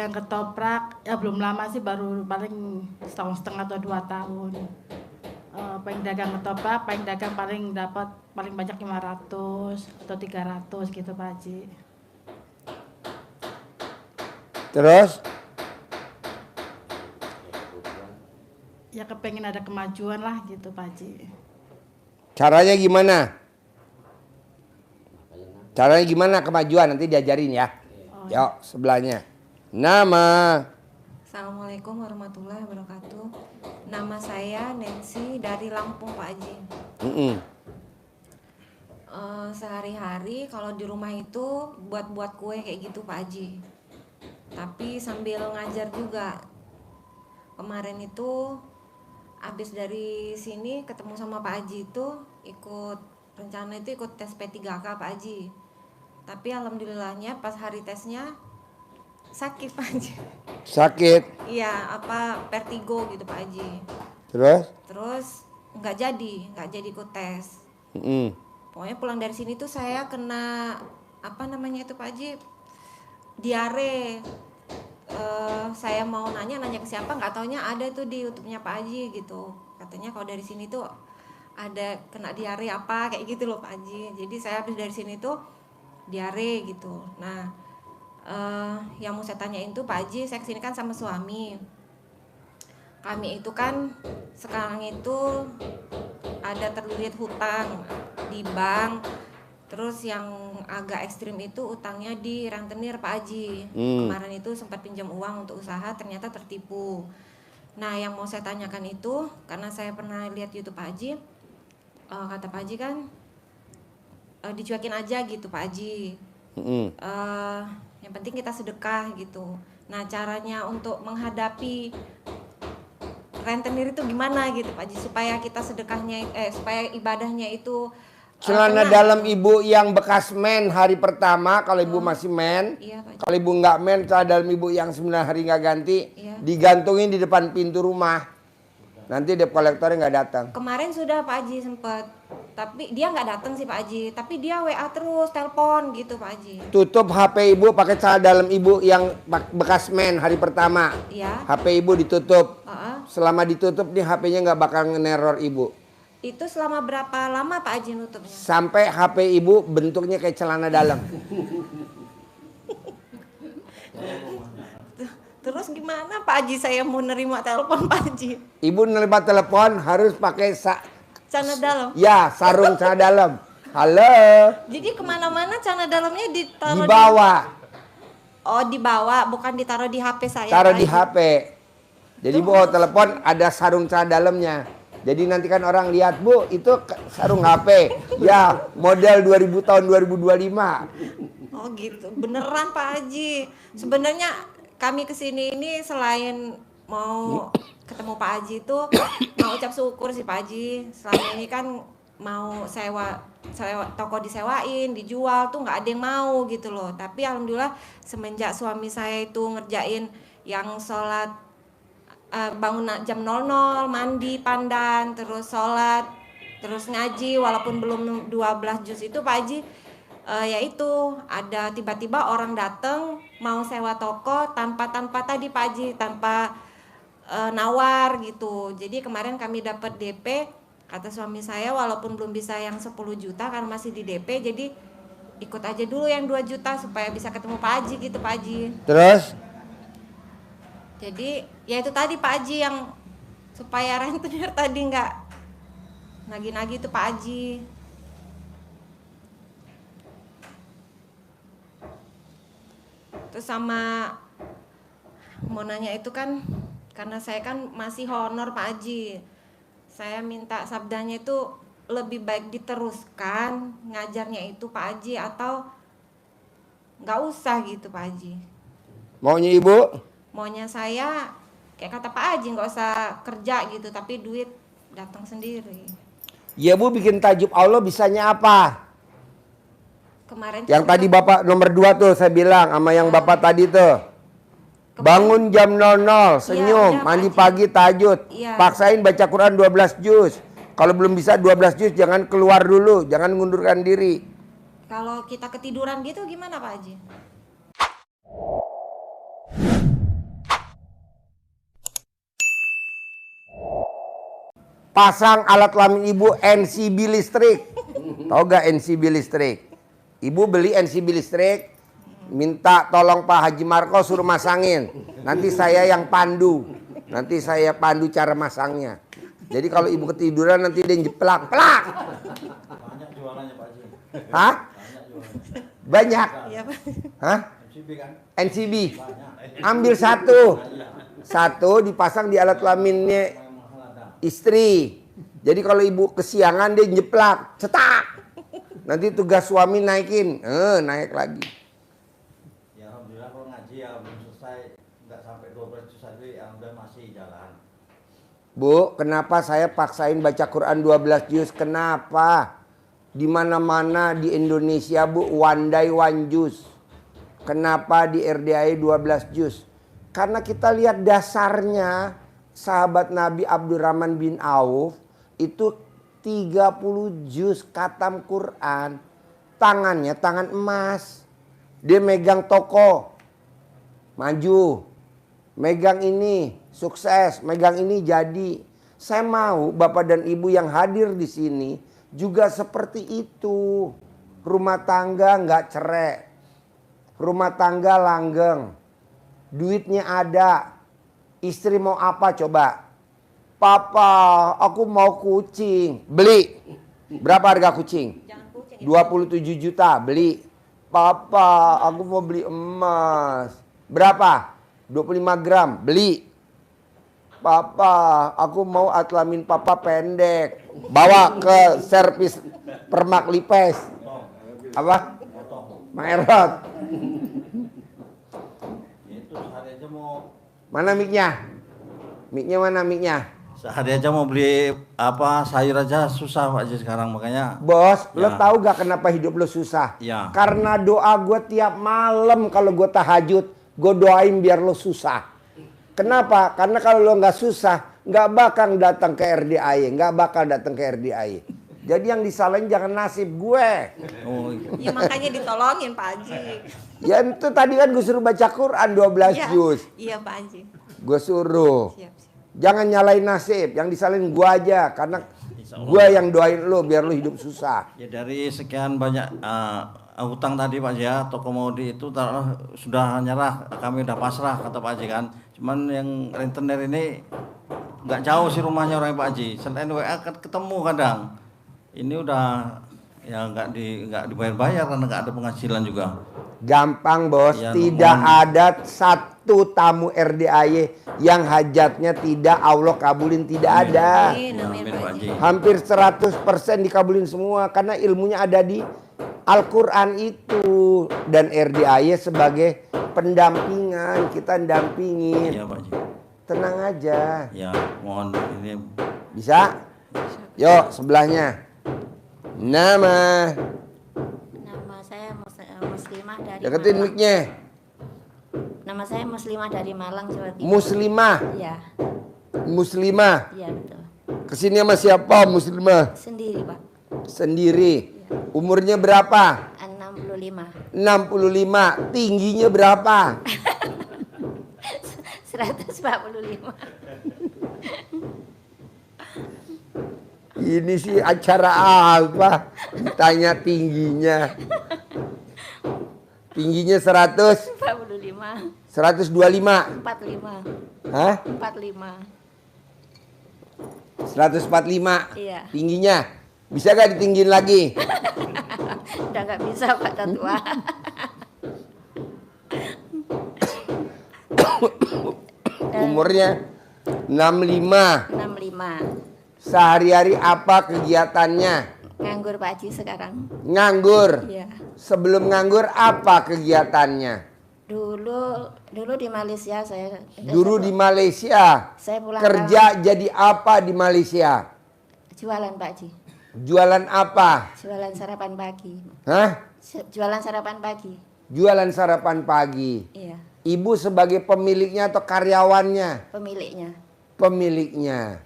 dagang ketoprak ya belum lama sih, baru paling setahun setengah atau 2 tahun. Paling dagang ketoprak, paling dapat paling banyak 500 atau 300 gitu Pak Haji. Terus? Ya kepengen ada kemajuan lah gitu Pak Haji. Caranya gimana? Caranya gimana kemajuan? Nanti diajarin ya. Oh, Yuk, sebelahnya. Nama. Assalamualaikum warahmatullahi wabarakatuh. Nama saya Nancy dari Lampung Pak Haji. Sehari-hari kalau di rumah itu buat kue kayak gitu Pak Haji. Tapi sambil ngajar juga. Kemarin itu habis dari sini ketemu sama Pak Haji itu ikut tes P3K Pak Haji. Tapi alhamdulillahnya pas hari tesnya sakit Pak Haji. Sakit. Iya, vertigo gitu Pak Haji. Terus nggak jadi ikut tes. Pokoknya pulang dari sini tuh saya kena Pak Haji, diare. Saya mau nanya ke siapa, nggak taunya ada tuh di YouTube-nya Pak Haji gitu. Katanya kalau dari sini tuh ada kena diare kayak gitu loh Pak Haji. Jadi saya habis dari sini tuh diare gitu. Nah, yang mau saya tanyain tuh Pak Haji, saya kesini kan sama suami. Kami itu kan sekarang itu ada terlilit hutang di bank. Terus yang agak ekstrim itu utangnya di rentenir Pak Haji. Kemarin itu sempat pinjam uang untuk usaha, ternyata tertipu. Nah, yang mau saya tanyakan itu karena saya pernah lihat YouTube Pak Haji, kata Pak Haji kan dicuekin aja gitu Pak Haji. Yang penting kita sedekah gitu. Nah, caranya untuk menghadapi rentenir itu gimana gitu Pak Haji, supaya kita sedekahnya supaya ibadahnya itu celana dalam ibu yang bekas men hari pertama, kalau ibu masih men, iya, Pak Haji. kalau ibu nggak men, celana dalam ibu yang 9 hari nggak ganti, Iya. digantungin di depan pintu rumah. Nanti debt collector nggak datang. Kemarin sudah Pak Haji sempet, tapi dia nggak datang sih Pak Haji, tapi dia WA terus, telepon gitu Pak Haji. Tutup HP ibu pakai celana dalam ibu yang bekas men hari pertama. Iya. HP ibu ditutup. Uh-uh. Selama ditutup nih HP-nya nggak bakal ngeneror ibu. Itu selama berapa lama Pak Haji nutupnya? Sampai HP ibu bentuknya kayak celana dalam. Terus gimana Pak Haji saya mau nerima telepon Pak Haji? Ibu nerima telepon harus pakai Celana dalam? ya, sarung celana dalam. Halo. Jadi kemana-mana celana dalamnya ditaruh Di bawah. di bawah, bukan ditaruh di HP saya. Taruh Pak di Haji. HP. Jadi bu telepon ada sarung celana dalamnya. Jadi nanti kan orang lihat, Bu, itu sarung HP. Ya, model 2000 tahun 2025. Oh gitu, beneran Pak Haji. Sebenarnya kami kesini ini selain mau ketemu Pak Haji itu mau ucap syukur sih Pak Haji. Selama ini kan mau sewa toko disewain, dijual tuh nggak ada yang mau gitu loh. Tapi alhamdulillah semenjak suami saya itu ngerjain yang sholat bangun jam 00, mandi pandan, terus sholat, terus ngaji walaupun belum 12 juz itu Pak Haji, yaitu ada tiba-tiba orang datang mau sewa toko tanpa tadi Pak Haji, tanpa nawar gitu. Jadi kemarin kami dapat DP, kata suami saya walaupun belum bisa yang 10 juta karena masih di DP, jadi ikut aja dulu yang 2 juta supaya bisa ketemu Pak Haji gitu Pak Haji. Terus? Jadi ya itu tadi Pak Haji yang supaya rentenir tadi nggak nagih-nagih itu Pak Haji. Terus sama mau nanya itu kan karena saya kan masih honor Pak Haji. Saya minta sabdanya itu lebih baik diteruskan ngajarnya itu Pak Haji atau nggak usah gitu Pak Haji. Maunya ibu? Maunya saya kayak kata Pak Haji nggak usah kerja gitu tapi duit datang sendiri. Ya Bu, bikin tajub Allah bisanya apa? Kemarin Yang tadi Bapak nomor 2 tuh saya bilang sama yang Bapak tadi tuh. Bangun jam 00, senyum, udah, mandi Pak Haji. pagi tahajud. Iya. Paksain baca Quran 12 juz. Kalau belum bisa 12 juz jangan keluar dulu, jangan ngundurkan diri. Kalau kita ketiduran gitu gimana Pak Haji? pasang alat kelamin ibu NCB listrik. Tahu gak NCB listrik? Ibu beli NCB listrik, minta tolong Pak Haji Marco suruh masangin. Nanti saya yang pandu. Nanti saya pandu cara masangnya. Jadi kalau ibu ketiduran nanti dia jeplak, plak. Banyak jualannya Pak Haji. Hah? Banyak. Iya, Pak. Hah? MCB kan? NCB. Banyak. Ambil satu. Satu dipasang di alat kelaminnya Yang mahal ada. istri. Jadi kalau ibu kesiangan dia nyeplak, cetak. Nanti tugas suami naikin, naik lagi. Ya alhamdulillah kalau ngaji ya belum selesai, nggak sampai 12 juz aja, alhamdulillah masih jalan. Bu, kenapa saya paksain baca Quran 12 juz? Kenapa? Di mana-mana di Indonesia, Bu, one day one juz. Kenapa di RDI 12 juz? Karena kita lihat dasarnya sahabat Nabi Abdurrahman bin Auf itu 30 juz khatam Quran. Tangannya tangan emas. Dia megang toko, maju. Megang ini, sukses. Megang ini jadi. Saya mau Bapak dan Ibu yang hadir di sini juga seperti itu. Rumah tangga nggak cerai. Rumah tangga langgeng. Duitnya ada. Istri mau apa coba? Papa, aku mau kucing. Beli. Berapa harga kucing? Jangan kucing. 27 juta. Beli. Papa, aku mau beli emas. Berapa? 25 gram. Beli. Papa, aku mau atlamin papa pendek. Bawa ke servis Permak Lipes. Apa? Maerot. Itu sehari aja mau Mana mic-nya? Mic-nya mana mic-nya? sehari aja mau beli apa sayur aja susah Pak Haji sekarang, makanya Bos, lo Ya. tahu gak kenapa hidup lo susah? Ya. Karena doa gue tiap malam kalau gue tahajud, gue doain biar lo susah. Kenapa? Karena kalau lo nggak susah, nggak bakal datang ke RDI, nggak bakal datang ke RDI. Jadi yang disalahin jangan nasib gue. oh, Ya makanya ditolongin Pak Haji. Ya itu tadi kan gue suruh baca Quran 12 Iya. juz. Iya Pak Haji. Gue suruh. Siap, siap. Jangan nyalain nasib, yang disalahin gue aja. Karena Insya Allah. gue yang doain lo biar lo hidup susah. ya dari sekian banyak hutang tadi Pak Haji ya, toko Maudi itu sudah nyerah, kami udah pasrah kata Pak Haji kan. Cuman yang rentenir ini nggak jauh sih rumahnya orang Pak Haji. Selain WA kan ketemu kadang. Ini udah ya nggak dibayar-bayar karena nggak ada penghasilan juga. Gampang bos, Ya, tidak mohon. ada satu tamu RDAY yang hajatnya tidak Allah kabulin, tidak ada. Amin, Ya, amin amin, Pak Pak Haji. Haji. Hampir 100% dikabulin semua karena ilmunya ada di Al-Quran itu. Dan RDAY sebagai pendampingan, kita dampingin. Iya Pak Haji. Tenang aja. Ya mohon ini Bisa? Yuk sebelahnya. Nama. Nama saya Muslimah dari Deketin Malang. mic-nya. Nama saya Muslimah dari Malang, Jawa Timur. Muslimah. Iya, Muslimah. iya betul. Kesini sama siapa Muslimah? Sendiri, Pak. Sendiri. Umurnya berapa? 65. 65. Tingginya berapa? 145. Ini sih acara apa? Ditanya tingginya. Tingginya 100, 45. 125. 45. Hah? 45. 145. Iya. Tingginya. Bisa gak ditinggiin lagi? Udah nggak bisa, Pak, udah tua. Umurnya 65. 65. Sehari-hari apa kegiatannya? Nganggur Pak Haji sekarang. Nganggur. Iya. Sebelum nganggur apa kegiatannya? Dulu di Malaysia saya. Dulu di Malaysia. Saya pulang Kerja jadi apa di Malaysia? jualan Pak Haji. Jualan apa? Jualan sarapan pagi. Hah? Jualan sarapan pagi. Jualan sarapan pagi. Iya, Ibu sebagai pemiliknya atau karyawannya? pemiliknya Pemiliknya.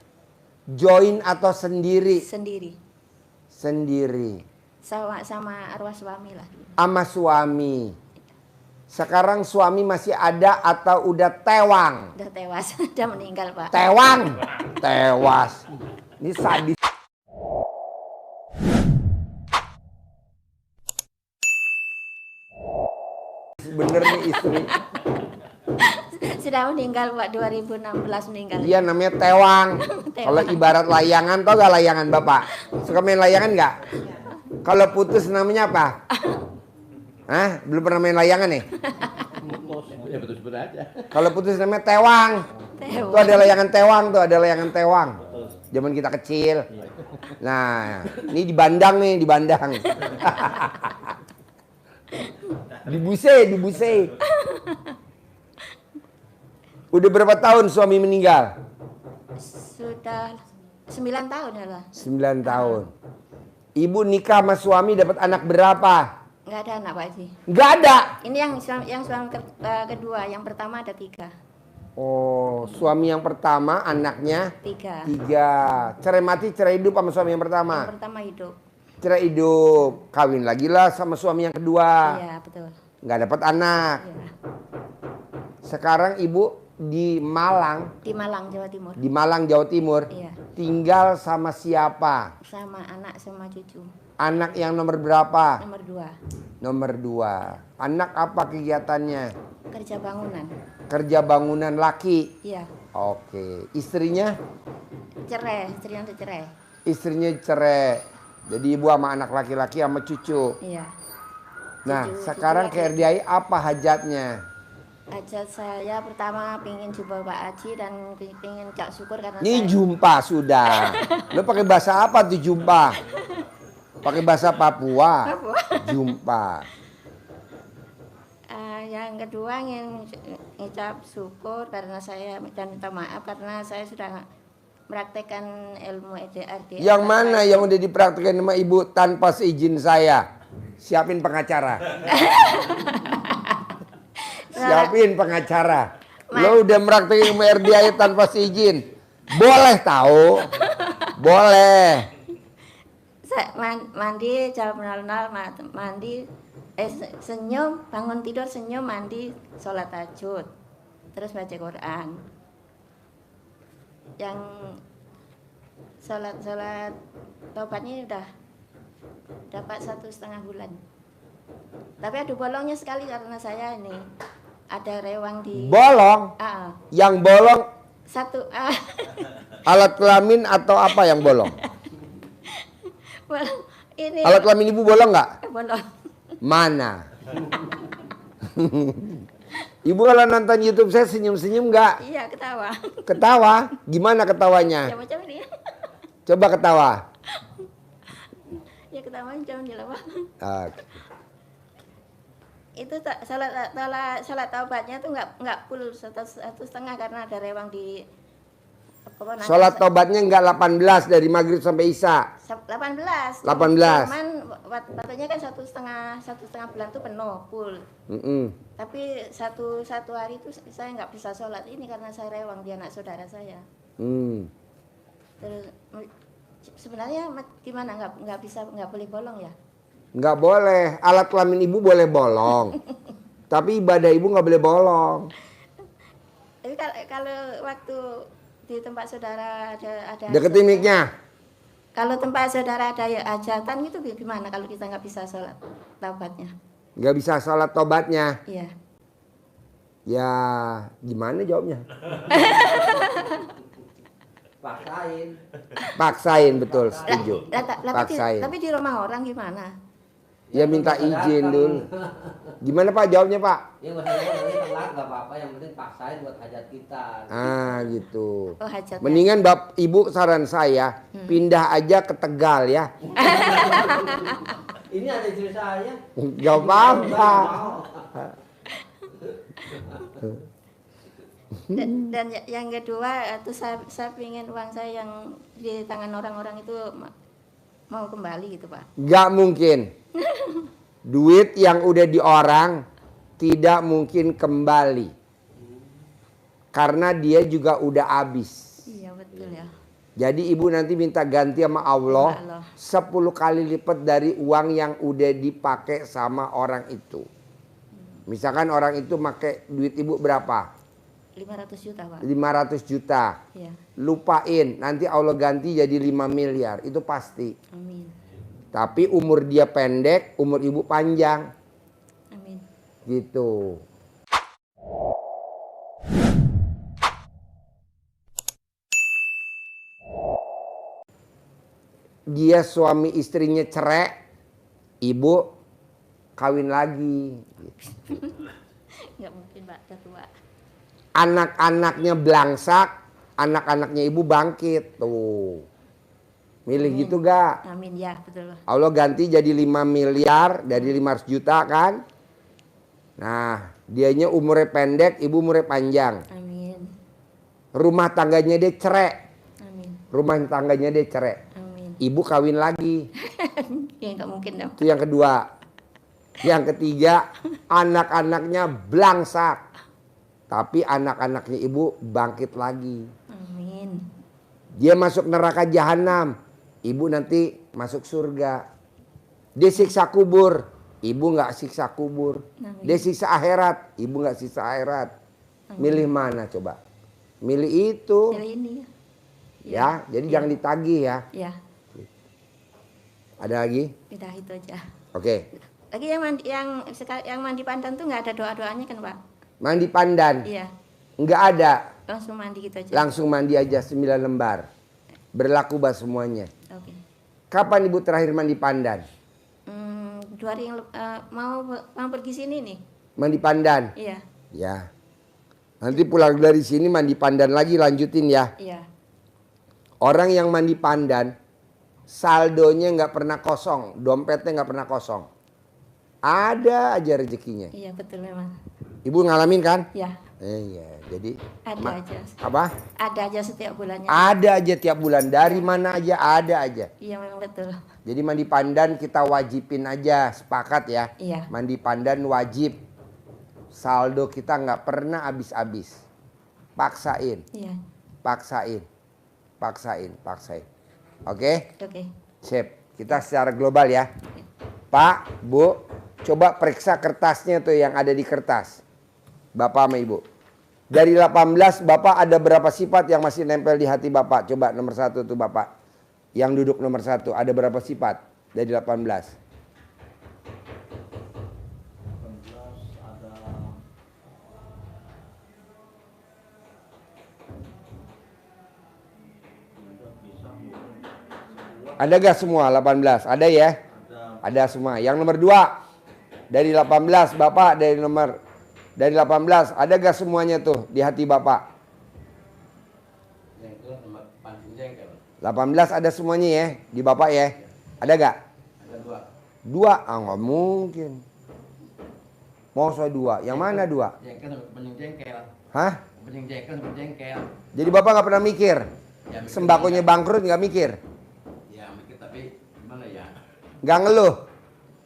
Join atau sendiri? sendiri. Sendiri. Sama arwah suami lah. Sama suami. Sekarang suami masih ada atau udah tewang? Udah tewas, udah meninggal Pak. Tewang. Tewas. Ini sadis. Bener nih istri. Sudah meninggal Pak, 2016 meninggal. Dia namanya Tewang. Kalau ibarat layangan, tau gak layangan Bapak? Suka main layangan gak? Kalau putus namanya apa? Hah? Belum pernah main layangan nih? Ya betul-betul aja. Kalau putus namanya Tewang. Tuh ada layangan Tewang, tuh ada layangan Tewang. Zaman kita kecil. Nah, ini di Bandang nih, di Bandang. Di Buse. Udah berapa tahun suami meninggal? Sudah 9 tahun ya lah. 9 tahun. Ibu nikah sama suami dapat anak berapa? Nggak ada anak Pak Haji. Nggak ada. Ini yang suami kedua, yang pertama ada 3. Oh, suami yang pertama anaknya 3. 3. Cerai mati, cerai hidup sama suami yang pertama. Yang pertama hidup. Cerai hidup, kawin lagi lah sama suami yang kedua. Iya betul. Nggak dapat anak. Iya. Sekarang ibu di Malang. Di Malang Jawa Timur. Di Malang Jawa Timur. Iya. Tinggal sama siapa? Sama anak sama cucu. Anak yang nomor berapa? Nomor 2. Nomor 2. Anak apa kegiatannya? Kerja bangunan. Kerja bangunan laki. Iya. Oke. Istrinya? Cerai, istrinya udah cerai. Istrinya cerai. Jadi ibu sama anak laki-laki sama cucu. Iya. Nah, Cucu sekarang laki. KRDI apa hajatnya? Hajat saya pertama pingin jumpa Pak Haji dan pingin cak syukur karena Ini saya jumpa sudah. Lo pakai bahasa apa tuh jumpa? Pakai bahasa Papua. Jumpa. Yang kedua ingin ngucap syukur karena saya dan minta maaf karena saya sudah meraktekkan ilmu RDA. Yang mana yang udah dipraktikkan sama ibu tanpa seizin saya? Siapin pengacara. Siapin pengacara. Lo udah meraktekin ilmu RDA tanpa seizin. Boleh tahu? Boleh. Saya mandi, jam nol mandi, senyum, bangun tidur senyum, mandi, sholat tahajud, terus baca Quran. Yang sholat tobatnya udah dapat 1,5 bulan. Tapi ada bolongnya sekali karena saya ini ada rewang di. Bolong? Yang bolong Satu. alat kelamin atau apa yang bolong? Ini Alat kelamin ibu bolong nggak? bolong. Mana? Ibu kalau nonton YouTube saya senyum-senyum nggak? Iya ketawa. Ketawa? Gimana ketawanya? Ya macam ini. Coba ketawa. Ya ketawa macam ini lah Pak. Oke. Itu salat taubatnya tuh nggak full 1,5 karena ada rewang di. Sholat tobatnya nggak 18 dari maghrib sampai isya. 18. 18. Cuman waktunya kan 1,5 bulan tuh penuh full. Tapi satu hari itu saya nggak bisa sholat ini karena saya rewang di anak saudara saya. Terus sebenarnya gimana nggak boleh bolong ya? Nggak boleh. Alat kelamin ibu boleh bolong. Tapi ibadah ibu nggak boleh bolong. Tapi kalau waktu di tempat saudara ada Deketin mic-nya. kalau tempat saudara ada hajatan itu gimana kalau kita nggak bisa sholat taubatnya? Nggak bisa sholat tobatnya. Iya. Ya gimana jawabnya? Paksain betul, setuju. Paksain. Tapi di rumah orang gimana? Ya minta izin dulu. Gimana Pak jawabnya Pak? Ya masalahnya nanti telat nggak apa-apa, yang penting paksain buat hajat kita. Gitu. Oh hajatnya. Mendingan Ibu saran saya pindah aja ke Tegal ya. Ini ada istri saya. Gak apa-apa. Dan yang kedua itu saya ingin uang saya yang di tangan orang-orang itu mau kembali gitu Pak. Gak mungkin. Duit yang udah di orang tidak mungkin kembali. Karena dia juga udah habis. Iya betul ya. Jadi ibu nanti minta ganti sama Allah 10 kali lipat dari uang yang udah dipakai sama orang itu. Misalkan orang itu pakai duit ibu berapa? 500 juta, Pak. 500 juta. Iya. Lupain, nanti Allah ganti jadi 5 miliar. Itu pasti. Amin. Tapi umur dia pendek, umur ibu panjang. Amin. Gitu. Dia suami istrinya cerai, ibu kawin lagi. Nggak mungkin, Pak, udah tua. Anak-anaknya belangsak, anak-anaknya ibu bangkit. Tuh. Milih gitu gak? Amin, ya, betul. Allah ganti jadi 5 miliar dari 500 juta kan? Nah, dianya umurnya pendek, ibu umurnya panjang. Amin. Rumah tangganya dia cerai. Amin. Rumah tangganya dia cerai. Amin. Ibu kawin lagi. Ya nggak mungkin dong. Itu yang kedua. Yang ketiga, anak-anaknya belangsak. Tapi anak-anaknya ibu bangkit lagi. Amin. Dia masuk neraka jahanam. Ibu nanti masuk surga. Dia siksa kubur. Ibu nggak siksa kubur. Amin. Dia siksa akhirat. Ibu nggak siksa akhirat. Milih mana coba? Milih itu. Pilih ini ya. Ya, jadi jangan ditagih ya. Ya, Ada lagi? udah itu aja. Oke. Lagi yang mandi pandan tuh nggak ada doa-doanya kan, Pak? Mandi pandan. Iya. Nggak ada. Langsung mandi gitu aja. Langsung mandi aja 9 lembar. Berlaku bah semuanya. Oke. Kapan ibu terakhir mandi pandan? 2 hari yang mau pergi sini nih. Mandi pandan? Iya. Ya. Nanti pulang dari sini mandi pandan lagi, lanjutin ya. Iya. Orang yang mandi pandan, saldonya nggak pernah kosong, dompetnya nggak pernah kosong. Ada aja rezekinya. Iya, betul memang. Ibu ngalamin kan? Iya. Iya, jadi Ada aja. apa? Ada aja setiap bulannya. Ada aja tiap bulan, dari mana aja ada aja. Iya, memang betul. Jadi mandi pandan kita wajibin aja, sepakat ya. Iya. Mandi pandan wajib. Saldo kita nggak pernah habis-habis. Paksain, Iya. paksain, paksain, paksain. Oke? Oke. Sip. Kita secara global ya. Pak, Bu, coba periksa kertasnya tuh yang ada di kertas. Bapak sama Ibu. Dari 18, Bapak ada berapa sifat yang masih nempel di hati Bapak? Coba nomor 1 tuh Bapak. Yang duduk nomor 1, ada berapa sifat dari 18? Ada gak semua 18? Ada ya? Ada semua. Yang nomor 2 dari 18 Bapak dari 18 ada gak semuanya tuh di hati Bapak? Yang itu sama pancing jengkel. 18 ada semuanya ya di Bapak ya? Ada gak? Ada 2. 2? Ah nggak mungkin. Mau saya 2? Yang mana 2? Jengkel sama pancing jengkel. Hah? Pancing jengkel sama jengkel. Jadi Bapak nggak pernah mikir? Ya, mikir Sembakonya juga. bangkrut nggak mikir? Ya mikir tapi gimana ya? Nggak ngeluh?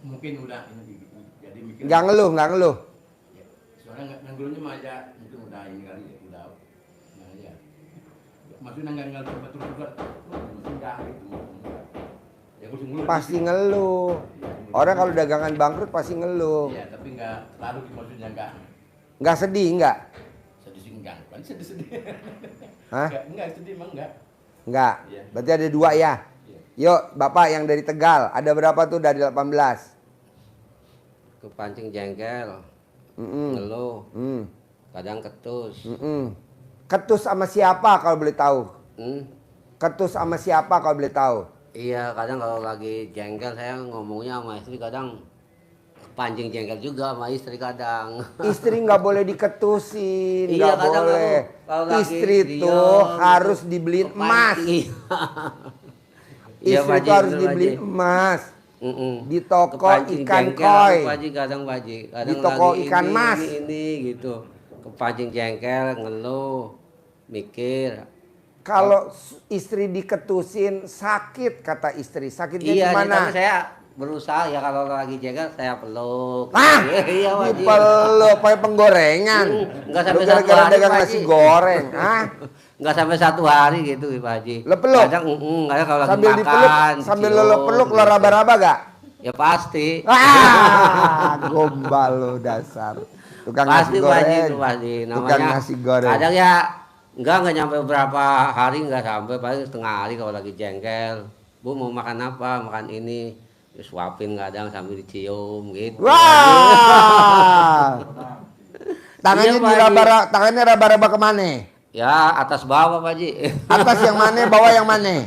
Mungkin udah ini jadi mikir. Nggak ngeluh, nggak ngeluh? Ya, soalnya ngeluhnya mah aja mungkin udah ini kali ya udah. Nah ya. Maksudnya nggak coba terus juga. Enggak gitu. Ya gue ngeluh. Pasti ngeluh. Orang kalau dagangan bangkrut pasti ngeluh. Iya, tapi nggak terlalu maksudnya nggak Nggak sedih, nggak? sedih sih enggak. Bukan sedih-sedih. Hah? Enggak sedih emang enggak. Nggak. Iya. Berarti ada 2 ya? Iya. Yuk, Bapak yang dari Tegal, ada berapa tuh dari 18? Kepancing jengkel, Mm-mm. ngeluh, Mm. kadang ketus. Mm-mm. Ketus sama siapa kalau boleh tahu? Hmm? Ketus sama siapa kalau boleh tahu? Iya, kadang kalau lagi jengkel saya ngomongnya sama istri kadang kepancing jengkel juga sama istri kadang. Istri nggak boleh diketusin, Iya, nggak kadang boleh. kalau lagi Istri diem tuh gitu, harus dibeliin emas. kepancing. Iya, Istri Pak Haji, tuh harus bener, dibeliin Pak Haji. emas. Mm-mm. Di toko Kepancing ikan jengkel koi. apa, Pak Haji, kadang Pak Haji. Kadang Di toko lagi ikan ini, mas. ini gitu. Kepancing jengkel, ngeluh, mikir. Kalau istri diketusin sakit kata istri. Sakitnya Iya, di mana? tapi saya berusaha ya kalau lagi jengkel saya peluk. Ah, Iya, Pak Haji. dipeluk pakai penggorengan. Enggak Lu sampai gara-gara 1 hari, dagang Pak nasi Haji. goreng, ah? Enggak sampai 1 hari gitu Pak Haji. Lo peluk? Kadang kadang kalau lagi Sambil makan. dipeluk, sambil lo cium, peluk lo gitu. raba-raba gak? Ya pasti. Ah, gombal lo dasar. Tukang Pasti nasi Pak Haji goreng. itu pasti. Tukang Namanya nasi goreng. kadang ya enggak nyampe berapa hari, enggak sampai paling setengah hari kalau lagi jengkel. Bu mau makan apa? Makan ini. Disuapin kadang sambil dicium gitu. Wah. Tangannya Iya, Pak Haji. tangannya raba-raba kemana? Ya atas bawah Pak Haji. Atas yang mana, bawah yang mana?